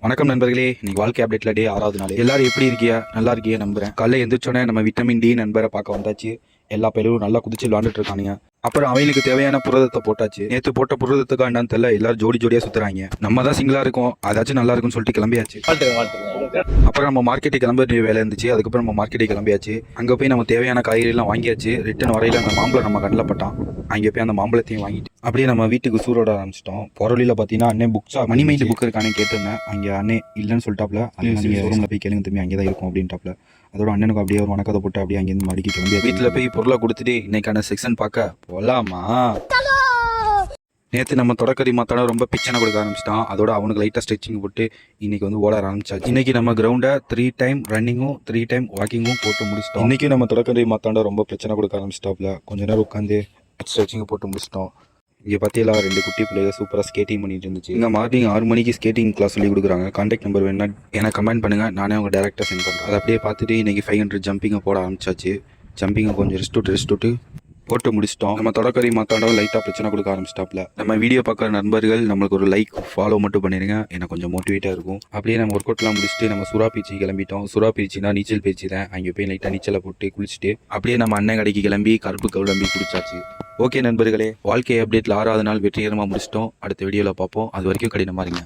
வணக்கம் நண்பர்களே, இன்னைக்கு வாழ்க்கை அப்டேட்ல டே 6வது நாள். எல்லாரும் எப்படி இருக்கியா? நல்லா இருக்கியா நம்புறேன். காலைல எந்திரிச்சோன்னே நம்ம விட்டமின் டி நண்பரை பார்க்க வந்தாச்சு. எல்லா பேரும் நல்லா குதிச்சு விளாண்டுட்டு இருக்கானுங்க. அப்புறம் அவங்களுக்கு தேவையான புரதத்தை போட்டாச்சு. நேற்று போட்ட புரதத்துக்கு என்னன்னு தெரியல, எல்லாரும் ஜோடி ஜோடியா சுத்துறாங்க. நம்ம தான் சிங்கிளா இருக்கோம், அதாச்சும் நல்லா இருக்கும்னு சொல்லிட்டு கிளம்பியாச்சு. அப்புறம் நம்ம மார்க்கெட்டுக்கு கிளம்ப வேண்டிய வேலை இருந்துச்சு. அதுக்கப்புறம் நம்ம மார்க்கெட்டுக்கு கிளம்பியாச்சு. அங்கே போய் நம்ம தேவையான காய்கறிலாம் வாங்கியாச்சு. ரிட்டன் வரையில அந்த மாம்பழம் நம்ம கண்ணில் பட்டான். அங்கே போய் அந்த மாம்பழத்தையும் வாங்கிட்டு அப்படியே நம்ம வீட்டுக்கு சூரோட ஆரம்பிச்சிட்டோம். பொருளில் பார்த்தீங்கன்னா அண்ணே புக்ஸா மணிமைண்ட் புக் இருக்கானே கேட்டிருந்தேன். அங்கே அண்ணே இல்லைன்னு சொல்லிட்டாப்ல. நீங்கள் ஷோரூமில் போய் கேளுங்க தம்பி, அங்கே தான் இருக்கும் அப்படின்ட்டாப்ல. அதோட அண்ணனுக்கு அப்படியே ஒரு வணக்கத்தை போட்டு அப்படியே அங்கேருந்து மடிக்கி கிளம்பி வீட்டில் போய் பொருளை கொடுத்துட்டு இன்னைக்கான செக்ஷன் பார்க்க போகலாமா. நேற்று நம்ம தொடக்கறி மாத்தாட ரொம்ப பிச்சனை கொடுக்க ஆரம்பிச்சிட்டான். அதோட அவனுக்கு லைட்டாக ஸ்ட்ரெச்சிங் போட்டு இன்னைக்கு வந்து ஓட ஆரம்பிச்சாச்சு. இன்னைக்கு நம்ம கிரவுண்டை 3 டைம் ரன்னிங்கும் 3 டைம் வாக்கிங்கும் போட்டு முடிச்சிட்டோம். இன்னைக்கு நம்ம தொடக்கறி மாத்தாண்ட ரொம்ப பிரச்சனை கொடுக்க ஆரம்பிச்சிட்டாப்ல. கொஞ்ச நேரம் உட்காந்து ஸ்ட்ரெச்சிங் போட்டு முடிச்சிட்டோம். இங்கே பார்த்தீங்களா 2 குட்டி பிள்ளைங்க சூப்பராக ஸ்கேட்டிங் பண்ணிட்டு இருந்துச்சு. இங்கே மார்னிங் 6 மணிக்கு ஸ்கேட்டிங் கிளாஸ் சொல்லி கொடுக்குறாங்க. கான்டாக்ட் நம்பர் வேணா எனக்கு கமெண்ட் பண்ணுங்கள், நானே அவங்க டேரெக்டாக சென்ட் பண்ணுறேன். அதை அப்படியே பார்த்துட்டு இன்னைக்கு 500 ஜம்பிங்கை போட ஆரம்பிச்சாச்சு. ஜம்பிங்கை கொஞ்சம் ரெஸ்ட் விட்டு போட்டு முடிச்சிட்டோம். நம்ம தொடக்கறி மாத்தாண்டவும் லைட்டாக பிரச்சனை கொடுக்க ஆரம்பிச்சிட்டாப்ல. நம்ம வீடியோ பார்க்குற நண்பர்கள் நம்மளுக்கு ஒரு லைக் ஃபாலோ மட்டும் பண்ணிடுங்க, எனக்கு கொஞ்சம் மோட்டிவேட்டாக இருக்கும். அப்படியே நம்ம ஒர்க் அவுட்லாம் முடிச்சுட்டு நம்ம சுறா பீச்சு கிளம்பிட்டோம். சுறா பீச்சுனா நீச்சல் பயிற்சி தான். அங்கே போய் லைட்டாக நீச்சலை போட்டு குளிச்சுட்டு அப்படியே நம்ம அண்ணன் கடைக்கு கிளம்பி கருப்பு கிளம்பி குடிச்சாச்சு. ஓகே நண்பர்களே, வாழ்க்கை அப்டேட்டில் 6வது நாள் வெற்றிகரமாக முடிச்சிட்டோம். அடுத்த வீடியோவில் பார்ப்போம். அது வரைக்கும் கடினமாக இருங்க.